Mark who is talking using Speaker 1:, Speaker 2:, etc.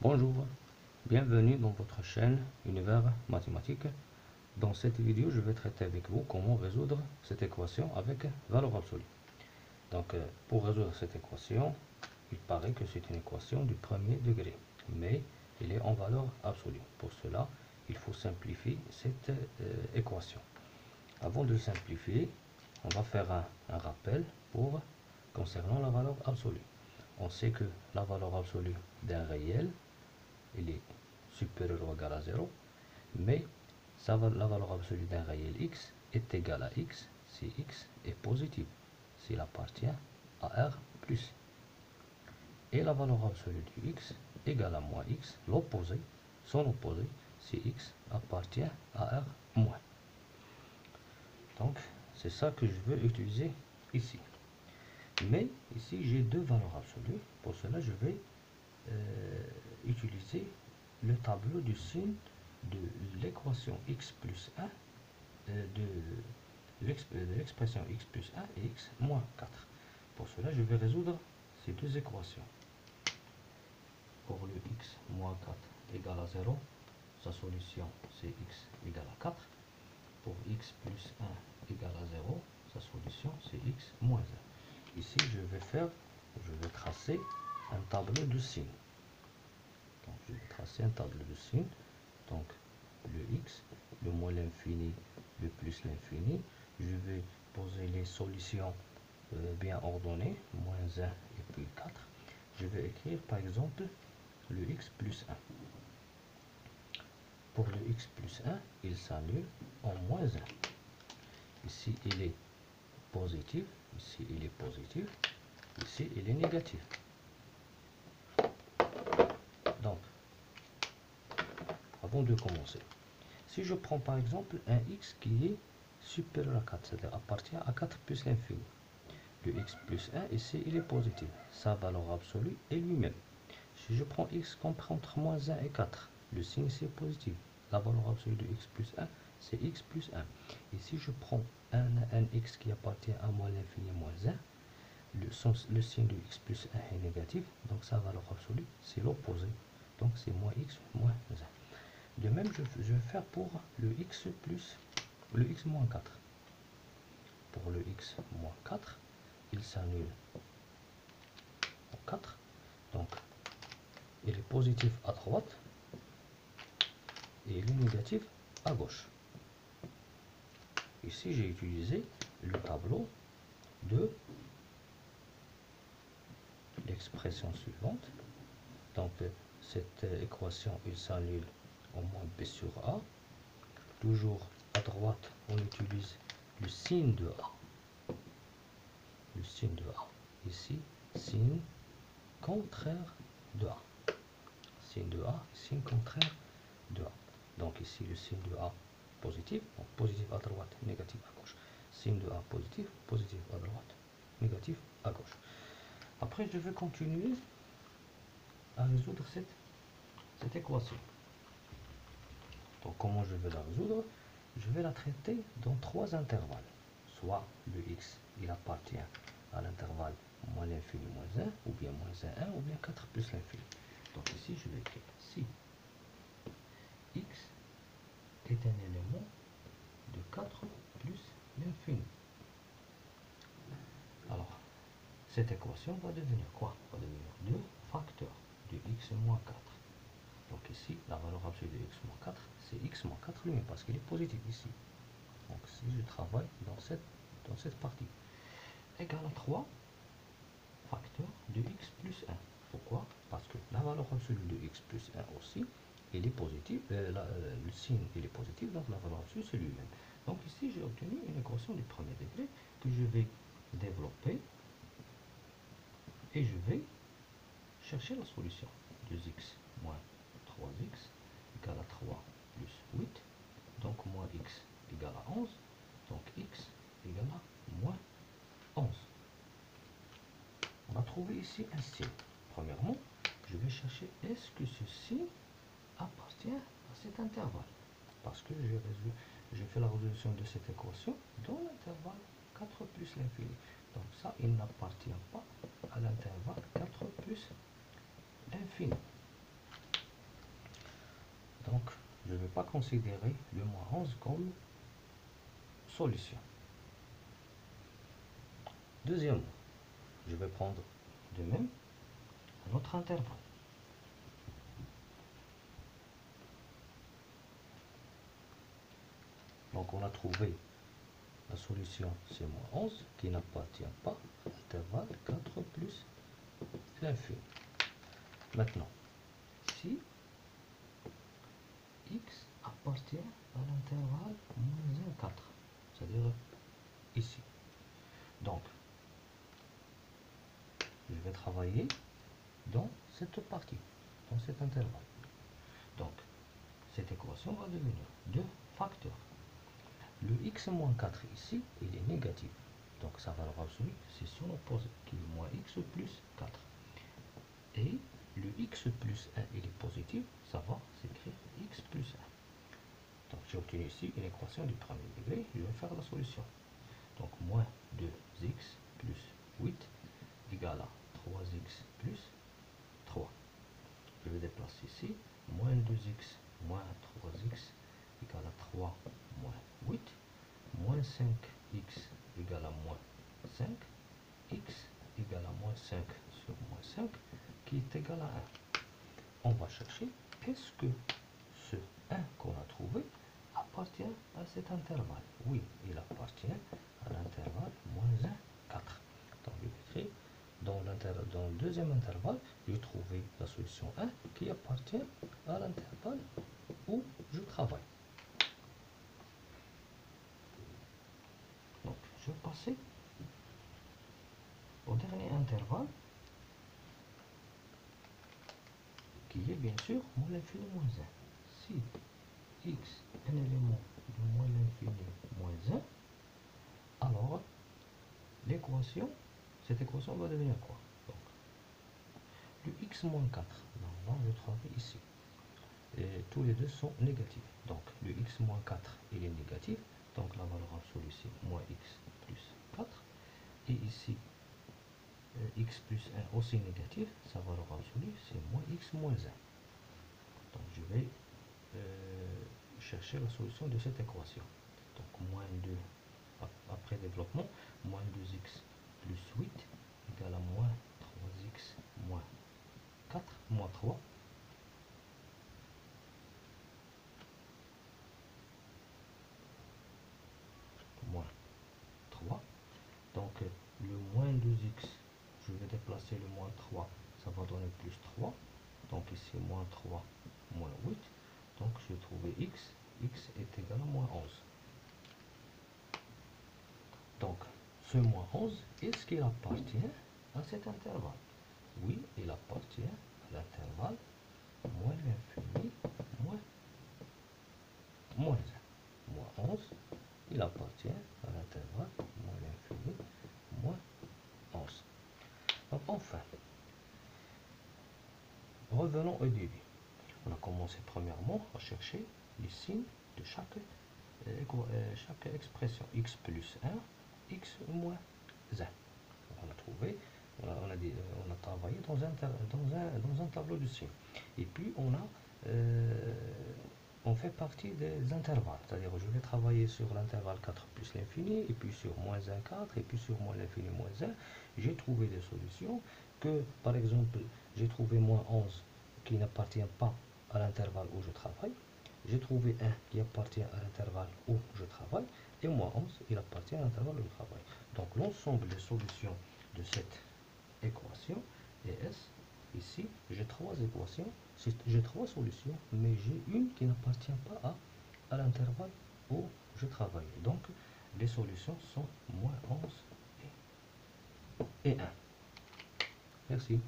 Speaker 1: Bonjour, bienvenue dans votre chaîne Univers Mathématique. Dans cette vidéo, je vais traiter avec vous comment résoudre cette équation avec valeur absolue. Donc, pour résoudre cette équation, il paraît que c'est une équation du premier degré, mais elle est en valeur absolue. Pour cela, il faut simplifier cette équation. Avant de simplifier, on va faire un rappel concernant la valeur absolue. On sait que la valeur absolue d'un réel, il est supérieur ou égal à 0, mais la valeur absolue d'un réel x est égale à x si x est positif, s'il appartient à R plus. Et la valeur absolue du x égale à moins x, l'opposé, son opposé, si x appartient à R moins. Donc, c'est ça que je veux utiliser ici. Mais ici, j'ai deux valeurs absolues. Pour cela, je vais utiliser le tableau du signe de l'équation x plus 1 de l'expression x plus 1 et x moins 4. Pour cela, je vais résoudre ces deux équations. Pour le x moins 4 égale à 0, sa solution c'est x égale à 4. Pour x plus 1 égale à 0, sa solution c'est x moins 1. Ici, je vais tracer un tableau de signes. Donc, je vais tracer un tableau de signes. Donc, le x, le moins l'infini, le plus l'infini. Je vais poser les solutions bien ordonnées, moins 1 et puis 4. Je vais écrire par exemple le x plus 1. Pour le x plus 1, il s'annule en moins 1. Ici, il est positif. Ici, il est positif. Ici, il est négatif. Donc, avant de commencer, si je prends par exemple un x qui est supérieur à 4, c'est-à-dire appartient à 4 plus l'infini, le x plus 1, ici, il est positif. Sa valeur absolue est lui-même. Si je prends x compris entre moins 1 et 4, le signe c'est positif. La valeur absolue de x plus 1, c'est x plus 1. Et si je prends un x qui appartient à moins l'infini moins 1, le signe de x plus 1 est négatif, donc sa valeur absolue, c'est l'opposé. Donc c'est moins x moins 1. De même, je vais faire pour le x moins 4. Pour le x moins 4, il s'annule en 4. Donc, il est positif à droite et il est négatif à gauche. Ici, j'ai utilisé le tableau de l'expression suivante. Donc, cette équation, il s'annule en moins b sur a. Toujours à droite, on utilise le signe de a. Le signe de a. Ici, signe contraire de a. Signe de a, signe contraire de a. Donc ici, le signe de a positif, donc positif à droite, négatif à gauche. Signe de a positif, positif à droite, négatif à gauche. Après, je vais continuer à résoudre cette équation. Donc, comment je vais la résoudre? Je vais la traiter dans trois intervalles. Soit le x, il appartient à l'intervalle moins l'infini moins 1, ou bien moins 1, 1, ou bien 4 plus l'infini. Donc ici, je vais écrire si x est un élément de 4 plus l'infini. Alors, cette équation va devenir quoi? Va devenir 2 facteurs de x moins 4. Donc ici, la valeur absolue de x moins 4, c'est x moins 4 lui-même, parce qu'il est positif ici. Donc si je travaille dans cette partie, égale à 3 facteurs de x plus 1. Pourquoi? Parce que la valeur absolue de x plus 1 aussi, il est positif, le signe il est positif, donc la valeur absolue c'est lui-même. Donc ici, j'ai obtenu une équation du premier degré que je vais développer et je vais chercher la solution. 2x moins 3x égale à 3 plus 8. Donc moins x égale à 11. Donc x égale à moins 11. On va trouver ici un signe. Premièrement, je vais chercher est-ce que ce signe appartient à cet intervalle. Parce que j'ai fait la résolution de cette équation dans l'intervalle 4 plus l'infini. Donc ça, il n'appartient pas à l'intervalle 4 plus l'infini. je ne vais pas considérer le moins 11 comme solution. Deuxièmement, je vais prendre de même un autre intervalle. Donc on a trouvé la solution, c'est moins 11 qui n'appartient pas à l'intervalle 4 plus l'infini. Maintenant, si x appartient à l'intervalle moins 1, 4, c'est-à-dire ici. Donc, je vais travailler dans cette partie, dans cet intervalle. Donc, cette équation va devenir 2 facteurs. Le x moins 4 ici, il est négatif. Donc sa valeur absolue, c'est son opposé, qui est moins x plus 4. Et le x plus 1, il est positif, ça va s'écrire x plus 1. Donc j'ai obtenu ici une équation du premier degré, je vais faire la solution. Donc moins 2x plus 8 égale à 3x plus 3. Je vais déplacer ici, moins 2x moins 3x égale à 3 moins 8, moins 5x égale à moins 5, x égale à moins 5 sur moins 5, qui est égal à 1. On va chercher, est-ce que ce 1 qu'on a trouvé appartient à cet intervalle? Oui, il appartient à l'intervalle moins 1, 4. Donc je vais écrire, dans le deuxième intervalle, j'ai trouvé la solution 1 qui appartient à l'intervalle où je travaille. Donc je vais passer au dernier intervalle, qui est bien sûr moins l'infini moins 1. Si x est un élément de moins l'infini moins 1, alors l'équation, cette équation va devenir quoi? Donc, le x moins 4, normalement je travaille ici, et tous les deux sont négatifs. Donc le x moins 4, il est négatif, donc la valeur absolue c'est moins x plus 4, et ici x plus 1 aussi négatif, sa valeur absolue c'est moins x moins 1. Donc je vais chercher la solution de cette équation. Donc moins 2, après développement, moins 2x plus 8 égale à moins 3x moins 4, moins 3. Moins 3. Donc le moins 2x, je vais déplacer le moins 3, ça va donner plus 3. Donc ici moins 3, moins 8. Donc je vais trouver x est égal à moins 11. Donc ce moins 11, est-ce qu'il appartient à cet intervalle? Oui, il appartient à l'intervalle moins l'infini moins 1. Moins 11, il appartient à l'intervalle moins l'infini moins 11. Donc enfin, revenons au début. On a commencé premièrement à chercher les signes de chaque expression. X plus 1, x moins 1. On a trouvé, on a travaillé dans un tableau de signes. Et puis on fait partie des intervalles. C'est-à-dire je vais travailler sur l'intervalle 4 plus l'infini, et puis sur moins 1, 4, et puis sur moins l'infini moins 1. J'ai trouvé des solutions que, par exemple, j'ai trouvé moins 11 qui n'appartient pas à l'intervalle où je travaille. J'ai trouvé 1 qui appartient à l'intervalle où je travaille. Et moins 11, il appartient à l'intervalle où je travaille. Donc l'ensemble des solutions de cette équation est S. Ici, j'ai trois équations, j'ai trois solutions, mais j'ai une qui n'appartient pas à l'intervalle où je travaille. Donc les solutions sont moins 11 et 1. Merci.